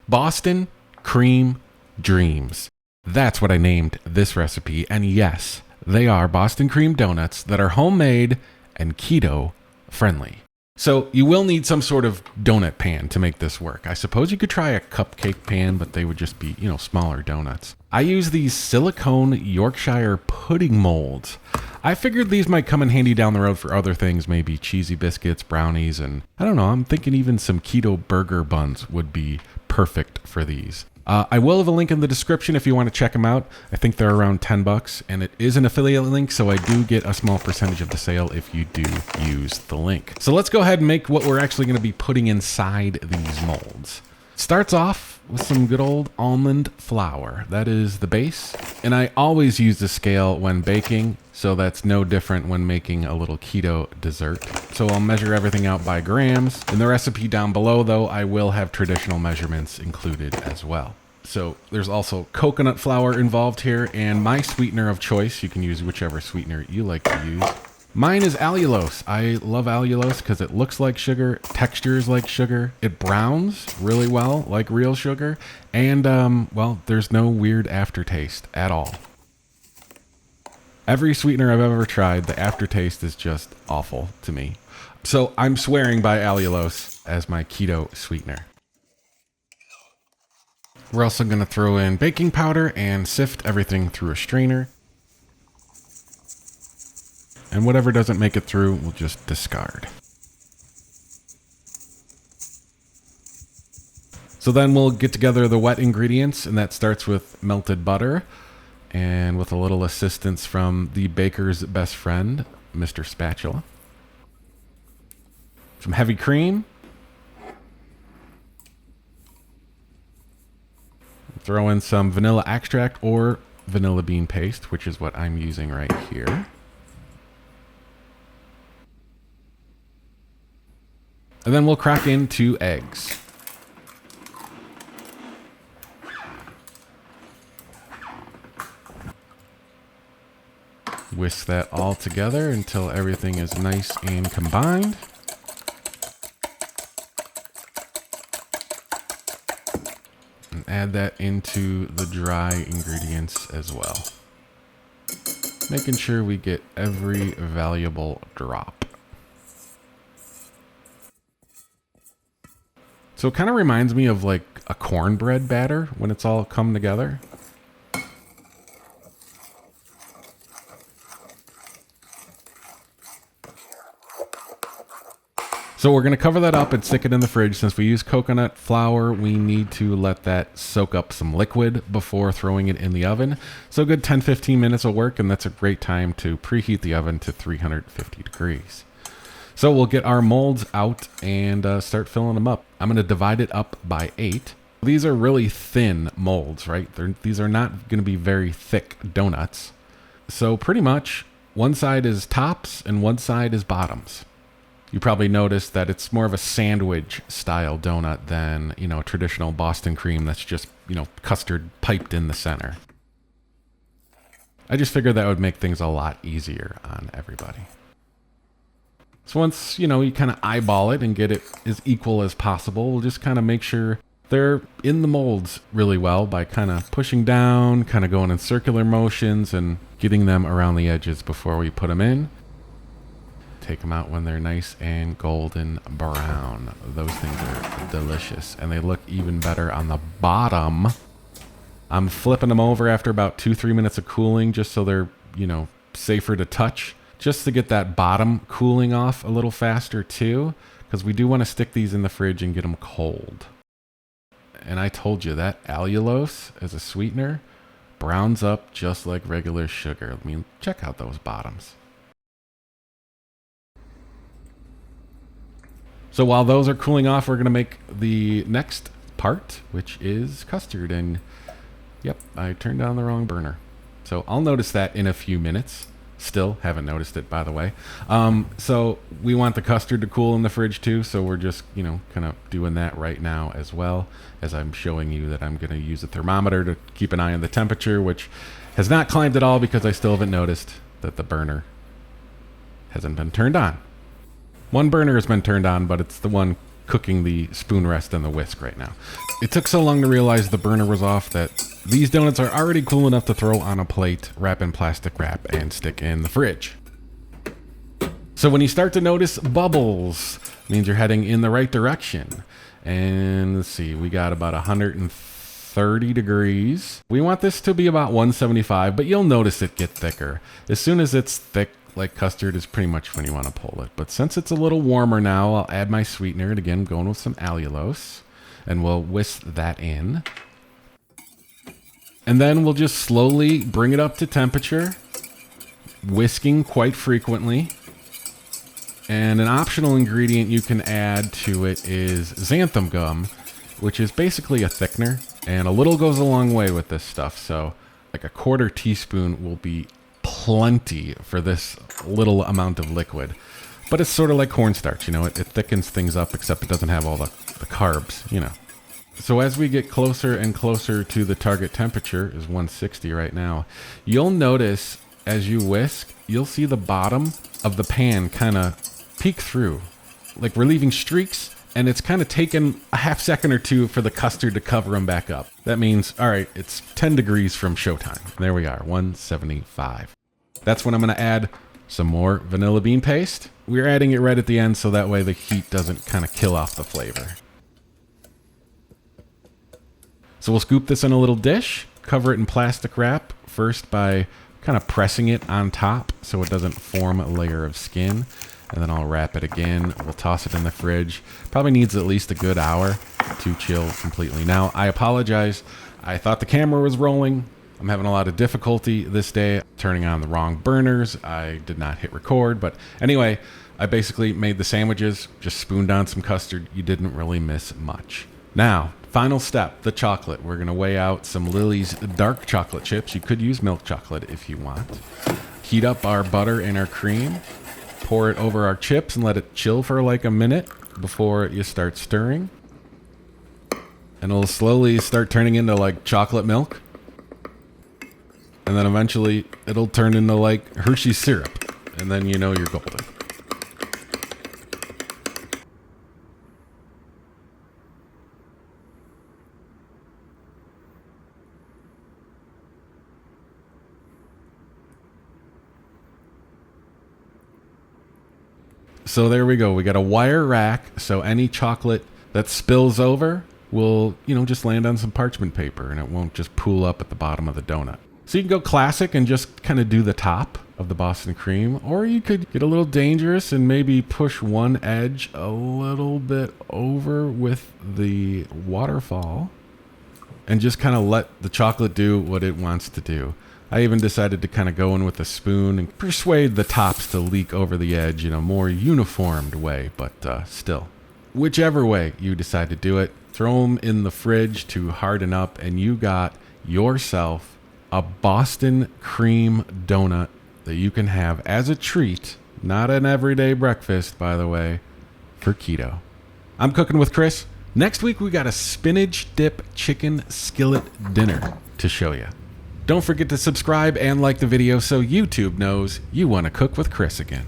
Boston Cream Dreams. That's what I named this recipe. And yes, they are Boston cream donuts that are homemade and keto friendly. So you will need some sort of donut pan to make this work. I suppose you could try a cupcake pan, but they would just be, smaller donuts. I use these silicone Yorkshire pudding molds. I figured these might come in handy down the road for other things, maybe cheesy biscuits, brownies, and I don't know, I'm thinking even some keto burger buns would be perfect for these. I will have a link in the description if you want to check them out. I think they're around $10, and it is an affiliate link, so I do get a small percentage of the sale if you do use the link. So let's go ahead and make what we're actually going to be putting inside these molds. Starts off with some good old almond flour. That is the base, and I always use the scale when baking, so that's no different when making a little keto dessert. So I'll measure everything out by grams. In the recipe down below, though, I will have traditional measurements included as well. So there's also coconut flour involved here, and my sweetener of choice, you can use whichever sweetener you like to use. Mine is allulose. I love allulose because it looks like sugar, textures like sugar, it browns really well like real sugar, and there's no weird aftertaste at all. Every sweetener I've ever tried, the aftertaste is just awful to me. So I'm swearing by allulose as my keto sweetener. We're also going to throw in baking powder and sift everything through a strainer. And whatever doesn't make it through, we'll just discard. So then we'll get together the wet ingredients, and that starts with melted butter and with a little assistance from the baker's best friend, Mr. Spatula. Some heavy cream. Throw in some vanilla extract or vanilla bean paste, which is what I'm using right here. And then we'll crack in 2 eggs. Whisk that all together until everything is nice and combined. And add that into the dry ingredients as well. Making sure we get every valuable drop. So it kind of reminds me of like a cornbread batter when it's all come together. So we're going to cover that up and stick it in the fridge. Since we use coconut flour, we need to let that soak up some liquid before throwing it in the oven. So a good 10-15 minutes will work, and that's a great time to preheat the oven to 350 degrees. So we'll get our molds out and start filling them up. I'm going to divide it up by 8. These are really thin molds, right? These are not going to be very thick donuts. So pretty much one side is tops and one side is bottoms. You probably noticed that it's more of a sandwich style donut than, traditional Boston cream that's just, custard piped in the center. I just figured that would make things a lot easier on everybody. So once, you kind of eyeball it and get it as equal as possible, we'll just kind of make sure they're in the molds really well by kind of pushing down, kind of going in circular motions and getting them around the edges before we put them in. Take them out when they're nice and golden brown. Those things are delicious, and they look even better on the bottom. I'm flipping them over after about 2-3 minutes of cooling just so they're, safer to touch, just to get that bottom cooling off a little faster too, because we do want to stick these in the fridge and get them cold. And I told you that allulose as a sweetener browns up just like regular sugar. I mean, check out those bottoms. So while those are cooling off, we're going to make the next part, which is custard. And yep, I turned on the wrong burner. So I'll notice that in a few minutes. Still haven't noticed it, by the way. So we want the custard to cool in the fridge too. So we're just, kind of doing that right now as well, as I'm showing you that I'm going to use a thermometer to keep an eye on the temperature, which has not climbed at all because I still haven't noticed that the burner hasn't been turned on. One burner has been turned on, but it's the one cooking the spoon rest and the whisk right now. It took so long to realize the burner was off that these donuts are already cool enough to throw on a plate, wrap in plastic wrap, and stick in the fridge. So when you start to notice bubbles, it means you're heading in the right direction. And let's see, we got about 130 degrees. We want this to be about 175, but you'll notice it get thicker. As soon as it's thick, like custard, is pretty much when you want to pull it. But since it's a little warmer now, I'll add my sweetener. And again, going with some allulose. And we'll whisk that in. And then we'll just slowly bring it up to temperature, whisking quite frequently. And an optional ingredient you can add to it is xanthan gum, which is basically a thickener. And a little goes a long way with this stuff. So like a 1/4 teaspoon will be plenty for this little amount of liquid. But it's sort of like cornstarch, you know, it thickens things up, except it doesn't have all the carbs, you know. So as we get closer and closer to the target temperature, is 160 right now, you'll notice as you whisk, you'll see the bottom of the pan kind of peek through. Like we're leaving streaks, and it's kind of taken a half second or two for the custard to cover them back up. That means, all right, it's 10 degrees from showtime. There we are, 175. That's when I'm going to add some more vanilla bean paste. We're adding it right at the end so that way the heat doesn't kind of kill off the flavor. So we'll scoop this in a little dish, cover it in plastic wrap, first by kind of pressing it on top so it doesn't form a layer of skin. And then I'll wrap it again. We'll toss it in the fridge. Probably needs at least a good hour to chill completely. Now, I apologize. I thought the camera was rolling. I'm having a lot of difficulty this day turning on the wrong burners. I did not hit record. But anyway, I basically made the sandwiches, just spooned on some custard. You didn't really miss much. Now, final step, the chocolate. We're going to weigh out some Lily's dark chocolate chips. You could use milk chocolate if you want. Heat up our butter and our cream. Pour it over our chips and let it chill for like a minute before you start stirring. And it'll slowly start turning into like chocolate milk. And then eventually it'll turn into like Hershey's syrup. And then you know you're golden. So there we go. We got a wire rack, so any chocolate that spills over will, you know, just land on some parchment paper and it won't just pool up at the bottom of the donut. So you can go classic and just kind of do the top of the Boston cream, or you could get a little dangerous and maybe push one edge a little bit over with the waterfall and just kind of let the chocolate do what it wants to do. I even decided to kind of go in with a spoon and persuade the tops to leak over the edge in a more uniformed way, but still. Whichever way you decide to do it, throw them in the fridge to harden up, and you got yourself a Boston cream donut that you can have as a treat, not an everyday breakfast, by the way, for keto. I'm cooking with Chris. Next week, we got a spinach dip chicken skillet dinner to show you. Don't forget to subscribe and like the video so YouTube knows you want to cook with Chris again.